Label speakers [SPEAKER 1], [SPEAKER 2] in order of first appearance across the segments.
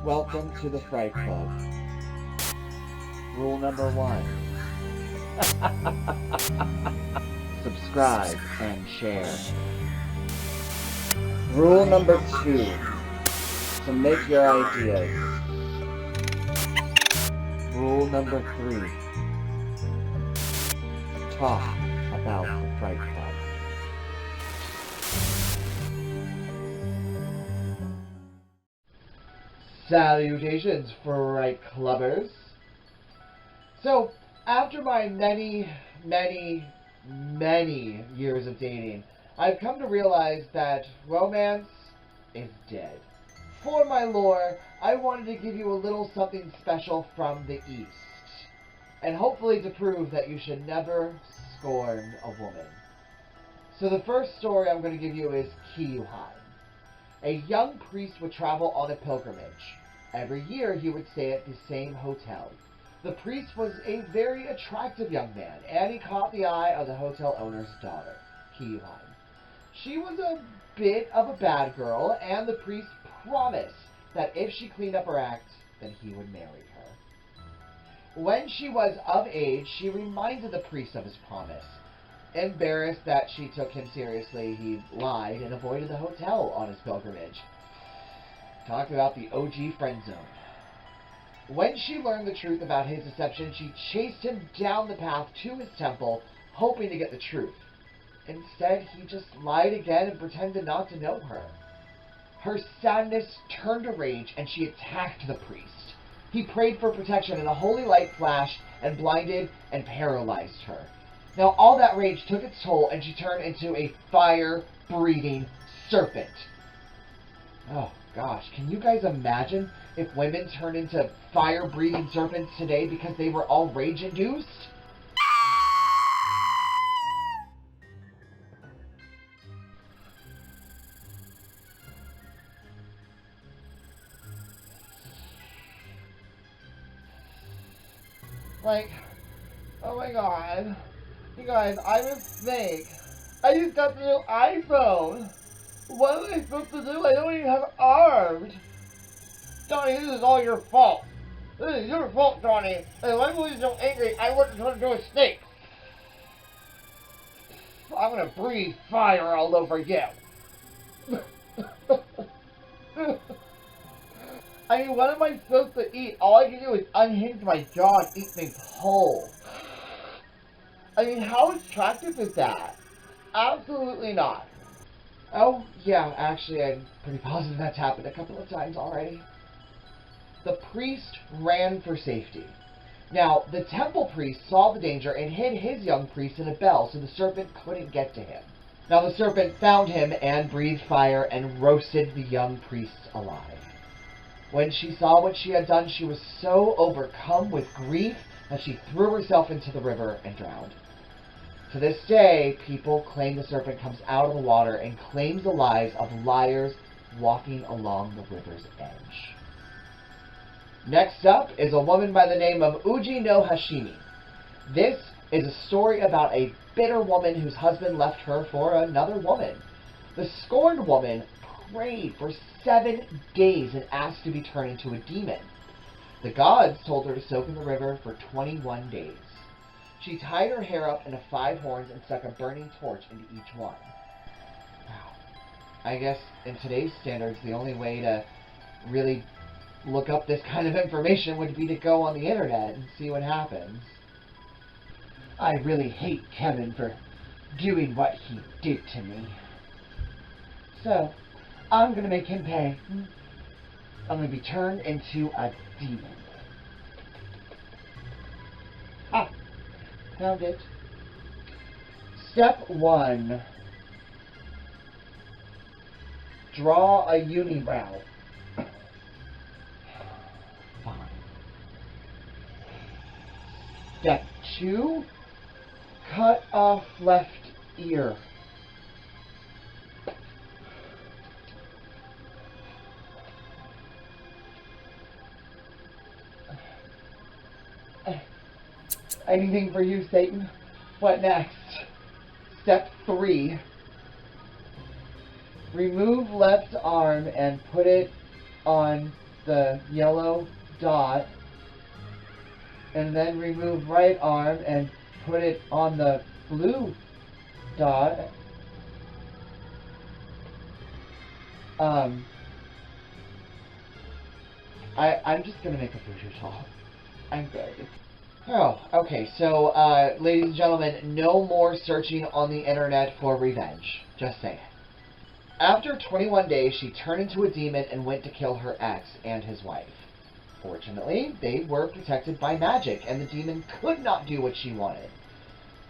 [SPEAKER 1] Welcome to the Fright Club. Rule number 1. Subscribe and share. Rule number 2. Submit your ideas. Rule number 3. Talk about the Fright Club. Salutations, Fright Clubbers. So, after my many years of dating, I've come to realize that romance is dead. For my lore, I wanted to give you a little something special from the East, and hopefully to prove that you should never scorn a woman. So the first story I'm going to give you is Kiyohime. A young priest would travel on a pilgrimage. Every year he would stay at the same hotel. The priest was a very attractive young man, and he caught the eye of the hotel owner's daughter, Kiyohime. She was a bit of a bad girl, and the priest promised that if she cleaned up her act, then he would marry her. When she was of age, she reminded the priest of his promise. Embarrassed that she took him seriously, he lied and avoided the hotel on his pilgrimage. Talk about the OG friend zone. When she learned the truth about his deception, she chased him down the path to his temple, hoping to get the truth. Instead, he just lied again and pretended not to know her. Her sadness turned to rage, and she attacked the priest. He prayed for protection, and a holy light flashed and blinded and paralyzed her. Now, all that rage took its toll, and she turned into a fire-breathing serpent. Oh, gosh. Can you guys imagine if women turned into fire-breathing serpents today because they were all rage-induced? Like, oh my god. You guys, I was fake. I just got the new iPhone. What am I supposed to do? I don't even have arms. Johnny, this is all your fault. This is your fault, Johnny. And if I wasn't so angry, I wouldn't turn into a snake. I'm gonna breathe fire all over you. I mean, what am I supposed to eat? All I can do is unhinge my jaw and eat things whole. I mean, how attractive is that? Absolutely not. Oh, yeah, actually, I'm pretty positive that's happened a couple of times already. The priest ran for safety. Now, the temple priest saw the danger and hid his young priest in a bell so the serpent couldn't get to him. Now, the serpent found him and breathed fire and roasted the young priest alive. When she saw what she had done, she was so overcome with grief that she threw herself into the river and drowned. To this day, people claim the serpent comes out of the water and claims the lives of liars walking along the river's edge. Next up is a woman by the name of Uji no Hashihime. This is a story about a bitter woman whose husband left her for another woman. The scorned woman prayed for 7 days and asked to be turned into a demon. The gods told her to soak in the river for 21 days. She tied her hair up into 5 horns and stuck a burning torch into each one. Wow. I guess in today's standards, the only way to really look up this kind of information would be to go on the internet and see what happens. I really hate Kevin for doing what he did to me. So, I'm gonna make him pay. I'm gonna be turned into a demon. Ah! Found it. Step 1. Draw a unibrow. Fine. Step 2. Cut off left ear. Anything for you, Satan? What next? Step 3. Remove left arm and put it on the yellow dot, and then remove right arm and put it on the blue dot. I'm just gonna make a voodoo doll. I'm good. Oh, okay, so, ladies and gentlemen, no more searching on the internet for revenge. Just saying. After 21 days, she turned into a demon and went to kill her ex and his wife. Fortunately, they were protected by magic, and the demon could not do what she wanted.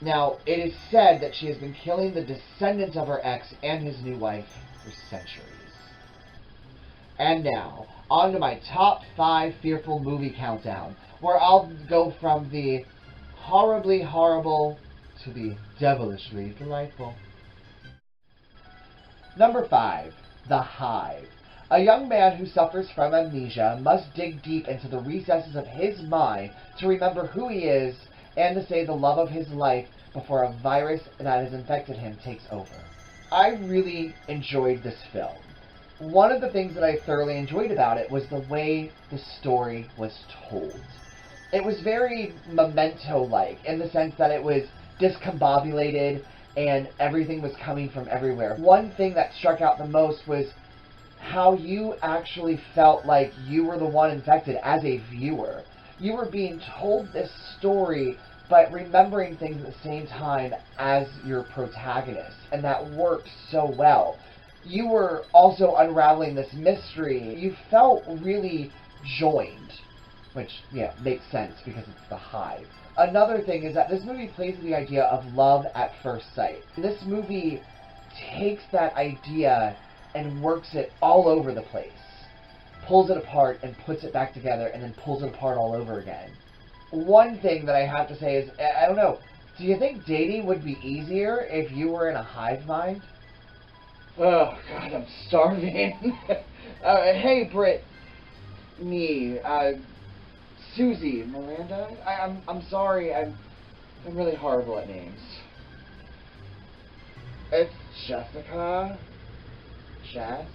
[SPEAKER 1] Now, it is said that she has been killing the descendants of her ex and his new wife for centuries. And now, on to my top 5 fearful movie countdown, where I'll go from the horribly horrible to the devilishly delightful. Number 5, The Hive. A young man who suffers from amnesia must dig deep into the recesses of his mind to remember who he is and to save the love of his life before a virus that has infected him takes over. I really enjoyed this film. One of the things that I thoroughly enjoyed about it was the way the story was told. It was very Memento-like in the sense that it was discombobulated and everything was coming from everywhere. One thing that struck out the most was how you actually felt like you were the one infected as a viewer. You were being told this story, but remembering things at the same time as your protagonist, and that worked so well. You were also unraveling this mystery. You felt really joined, which, yeah, makes sense because it's the Hive. Another thing is that this movie plays with the idea of love at first sight. This movie takes that idea and works it all over the place. Pulls it apart and puts it back together and then pulls it apart all over again. One thing that I have to say is, I don't know, do you think dating would be easier if you were in a hive mind? Oh, God, I'm starving. Hey, Britt. Me. Susie. Miranda? I'm sorry. I'm really horrible at names. It's Jessica. Jess?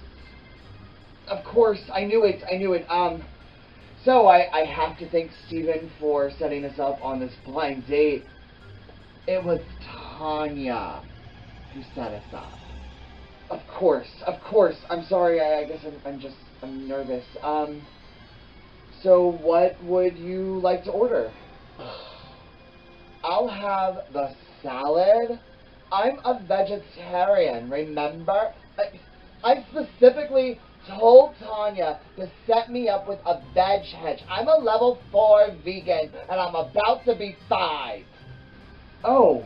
[SPEAKER 1] Of course, I knew it. So I have to thank Steven for setting us up on this blind date. It was Tanya who set us up. Of course. I'm sorry, I guess I'm nervous. So what would you like to order? I'll have the salad. I'm a vegetarian, remember? I specifically told Tanya to set me up with a veg hedge. I'm a level 4 vegan, and I'm about to be 5. Oh,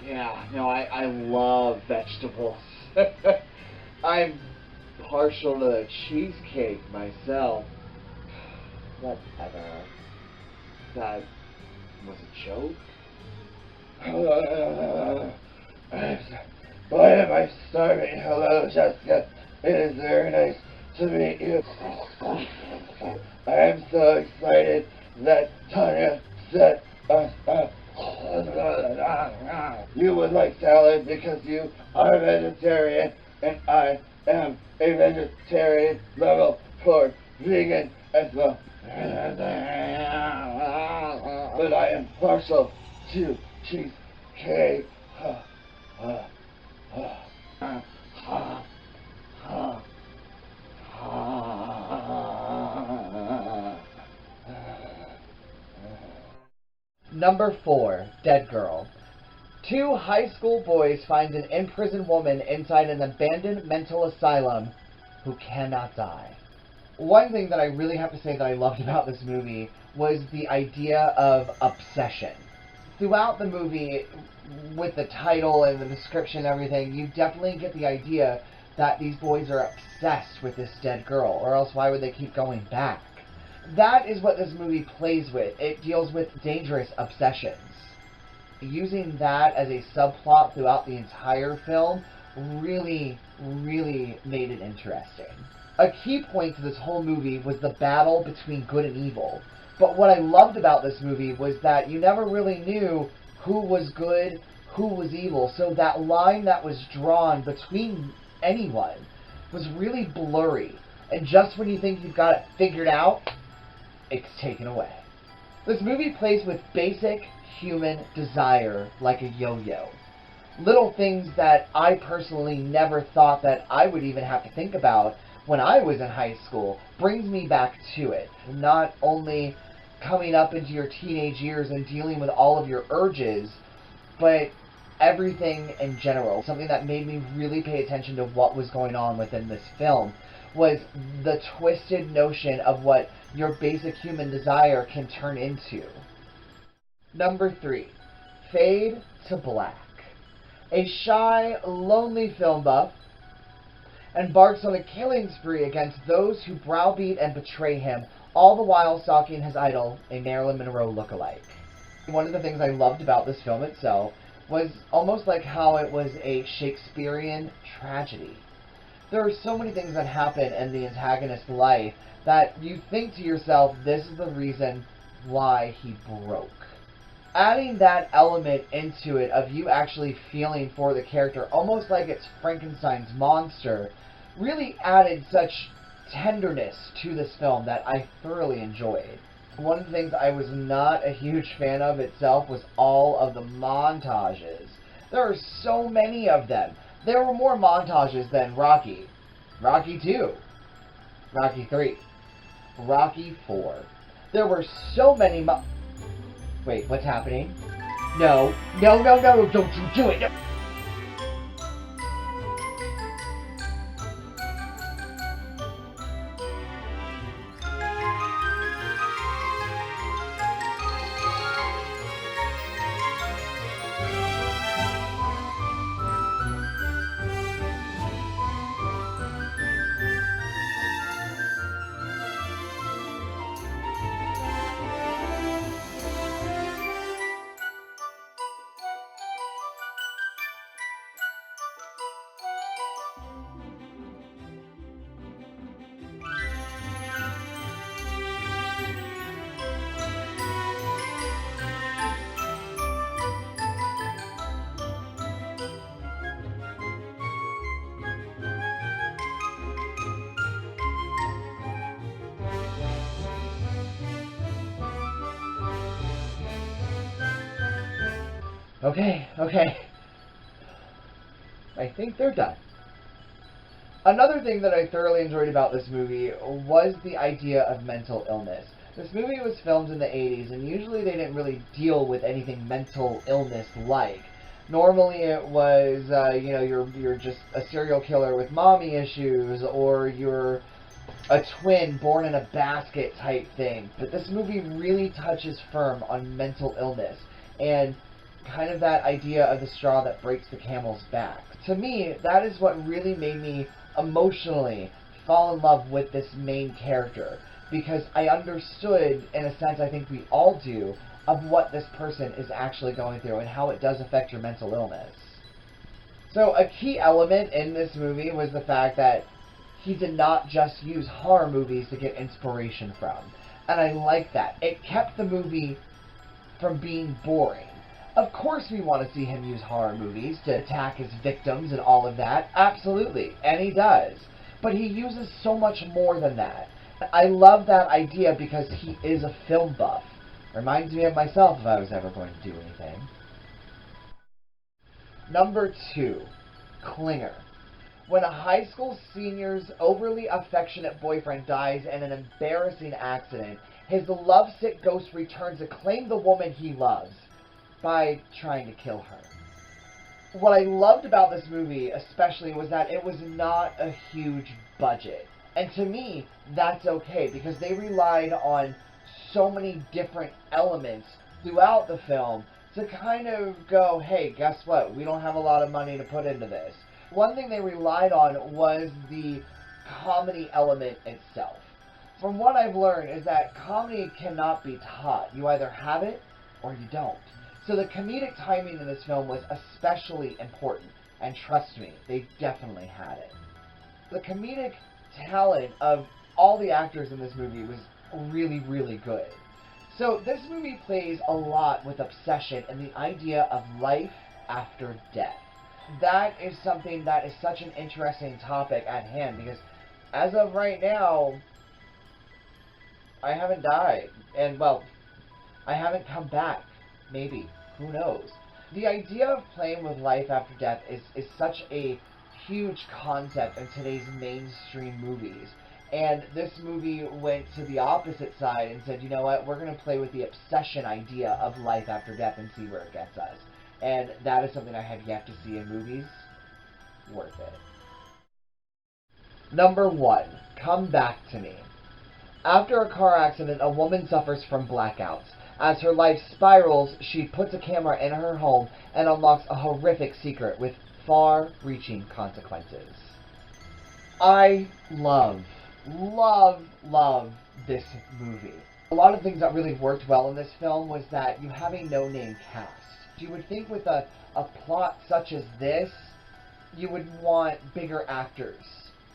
[SPEAKER 1] yeah. No, I love vegetables. I'm partial to the cheesecake myself. Whatever. That was a joke? Why am I starving? Hello, Jessica. It is very nice to meet you. I am so excited that Tanya set us up. You would like salad because you are vegetarian, and I am a vegetarian level 4 vegan as well. But I am partial to cheesecake. Number 4, Deadgirl. 2 high school boys find an imprisoned woman inside an abandoned mental asylum who cannot die. One thing that I really have to say that I loved about this movie was the idea of obsession. Throughout the movie, with the title and the description and everything, you definitely get the idea that these boys are obsessed with this dead girl, or else why would they keep going back? That is what this movie plays with. It deals with dangerous obsessions. Using that as a subplot throughout the entire film really, really made it interesting. A key point to this whole movie was the battle between good and evil. But what I loved about this movie was that you never really knew who was good, who was evil. So that line that was drawn between anyone was really blurry. And just when you think you've got it figured out, it's taken away. This movie plays with basic human desire like a yo-yo. Little things that I personally never thought that I would even have to think about when I was in high school brings me back to it. Not only coming up into your teenage years and dealing with all of your urges, but everything in general. Something that made me really pay attention to what was going on within this film was the twisted notion of what your basic human desire can turn into. Number 3, Fade to Black. A shy, lonely film buff embarks on a killing spree against those who browbeat and betray him, all the while stalking his idol, a Marilyn Monroe lookalike. One of the things I loved about this film itself was almost like how it was a Shakespearean tragedy. There are so many things that happen in the antagonist's life that you think to yourself, this is the reason why he broke. Adding that element into it of you actually feeling for the character, almost like it's Frankenstein's monster, really added such tenderness to this film that I thoroughly enjoyed. One of the things I was not a huge fan of itself was all of the montages. There are so many of them. There were more montages than Rocky. Rocky 2. Rocky 3. Rocky 4. There were so many Wait, what's happening? No, no, no, no, don't you do it! No. Okay. I think they're done. Another thing that I thoroughly enjoyed about this movie was the idea of mental illness. This movie was filmed in the 80s, and usually they didn't really deal with anything mental illness-like. Normally it was, you're just a serial killer with mommy issues, or you're a twin born in a basket type thing. But this movie really touches firm on mental illness, and kind of that idea of the straw that breaks the camel's back. To me, that is what really made me emotionally fall in love with this main character, because I understood, in a sense I think we all do, of what this person is actually going through and how it does affect your mental illness. So a key element in this movie was the fact that he did not just use horror movies to get inspiration from. And I like that. It kept the movie from being boring. Of course we want to see him use horror movies to attack his victims and all of that. Absolutely. And he does. But he uses so much more than that. I love that idea because he is a film buff. Reminds me of myself if I was ever going to do anything. Number 2. Clinger. When a high school senior's overly affectionate boyfriend dies in an embarrassing accident, his lovesick ghost returns to claim the woman he loves by trying to kill her. What I loved about this movie especially was that it was not a huge budget. And to me, that's okay, because they relied on so many different elements throughout the film to kind of go, hey, guess what? We don't have a lot of money to put into this. One thing they relied on was the comedy element itself. From what I've learned is that comedy cannot be taught. You either have it or you don't. So the comedic timing in this film was especially important. And trust me, they definitely had it. The comedic talent of all the actors in this movie was really, really good. So this movie plays a lot with obsession and the idea of life after death. That is something that is such an interesting topic at hand, because as of right now, I haven't died. And, well, I haven't come back. Maybe. Who knows? The idea of playing with life after death is such a huge concept in today's mainstream movies. And this movie went to the opposite side and said, you know what, we're going to play with the obsession idea of life after death and see where it gets us. And that is something I have yet to see in movies. Worth it. Number 1. Come Back to Me. After a car accident, a woman suffers from blackouts. As her life spirals, she puts a camera in her home and unlocks a horrific secret with far-reaching consequences. I love this movie. A lot of things that really worked well in this film was that you have a no-name cast. You would think with a plot such as this, you would want bigger actors.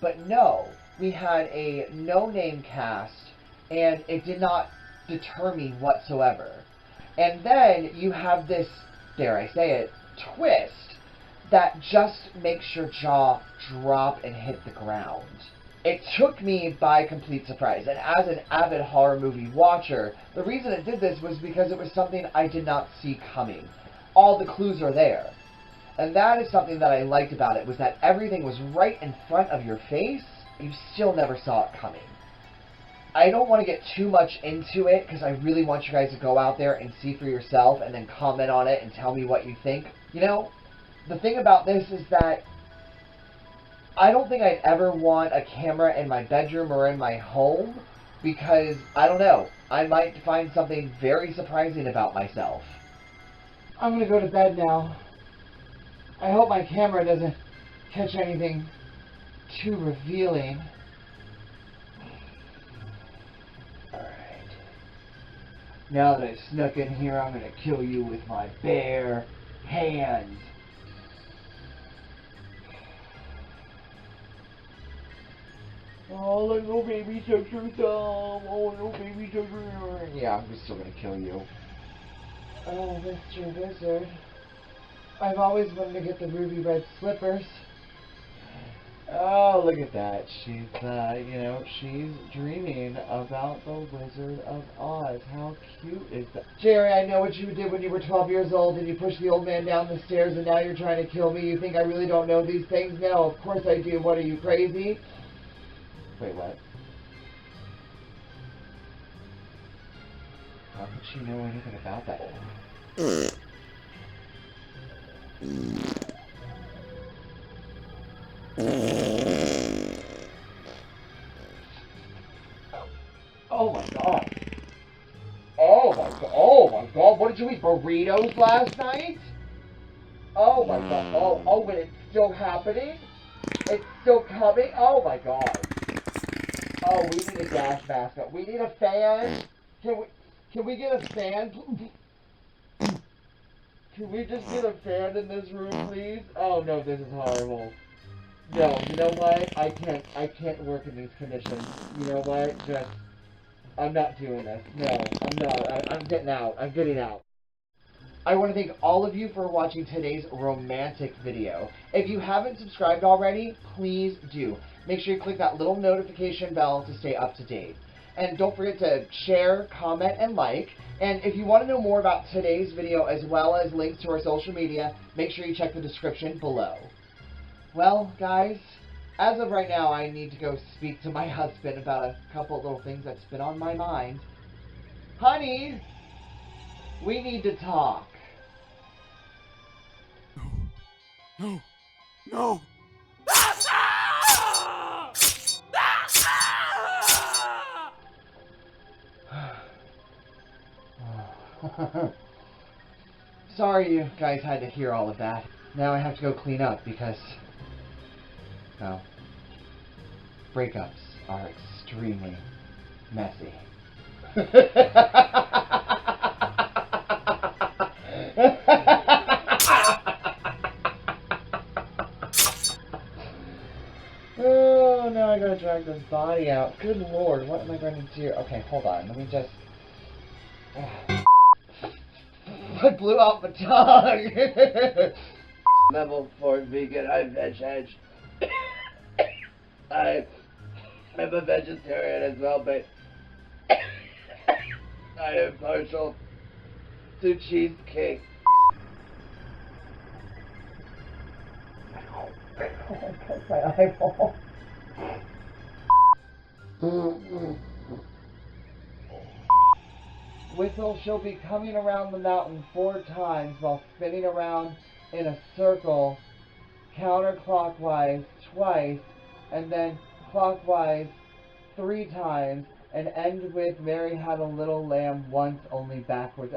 [SPEAKER 1] But no, we had a no-name cast, and it did not deter me whatsoever. And then you have this, dare I say it, twist that just makes your jaw drop and hit the ground. It took me by complete surprise, and as an avid horror movie watcher, the reason it did this was because it was something I did not see coming. All the clues are there. And that is something that I liked about it, was that everything was right in front of your face, you still never saw it coming. I don't want to get too much into it, because I really want you guys to go out there and see for yourself, and then comment on it and tell me what you think. You know, the thing about this is that I don't think I'd ever want a camera in my bedroom or in my home, because, I don't know, I might find something very surprising about myself. I'm going to go to bed now. I hope my camera doesn't catch anything too revealing. Alright. Now that I snuck in here, I'm going to kill you with my bare hands. Oh, little baby took your thumb. Oh, little baby took your... Yeah, I'm still going to kill you. Oh, Mr. Wizard. I've always wanted to get the ruby red slippers. Oh, look at that. She's, she's dreaming about the Wizard of Oz. How cute is that? Jerry, I know what you did when you were 12 years old and you pushed the old man down the stairs and now you're trying to kill me. You think I really don't know these things? No, of course I do. What, are you crazy? Wait, what? How could she know anything about that? Oh my god. Oh my god. Oh my god. What did you eat? Burritos last night? Oh my god. Oh, but it's still happening? It's still coming? Oh my god. Oh, we need a gas mask. We need a fan. Can we get a fan? Can we just get a fan in this room, please? Oh no, this is horrible. No, you know what? I can't work in these conditions. You know what? I'm not doing this. No, I'm not. I'm getting out. I'm getting out. I want to thank all of you for watching today's romantic video. If you haven't subscribed already, please do. Make sure you click that little notification bell to stay up to date. And don't forget to share, comment, and like. And if you want to know more about today's video as well as links to our social media, make sure you check the description below. Well, guys, as of right now, I need to go speak to my husband about a couple little things that's been on my mind. Honey, we need to talk.
[SPEAKER 2] No. No.
[SPEAKER 1] Sorry you guys had to hear all of that. Now I have to go clean up because, well, breakups are extremely messy. Oh, now I gotta drag this body out. Good lord, what am I going to do? Okay, hold on. Let me just... I blew out my tongue! Level 4 vegan, I'm veg edge. I'm a vegetarian as well, but I am partial to cheesecake. That's my eyeball. Whistle, she'll be coming around the mountain 4 times while spinning around in a circle counterclockwise twice, and then clockwise 3 times, and end with Mary Had a Little Lamb once, only backwards.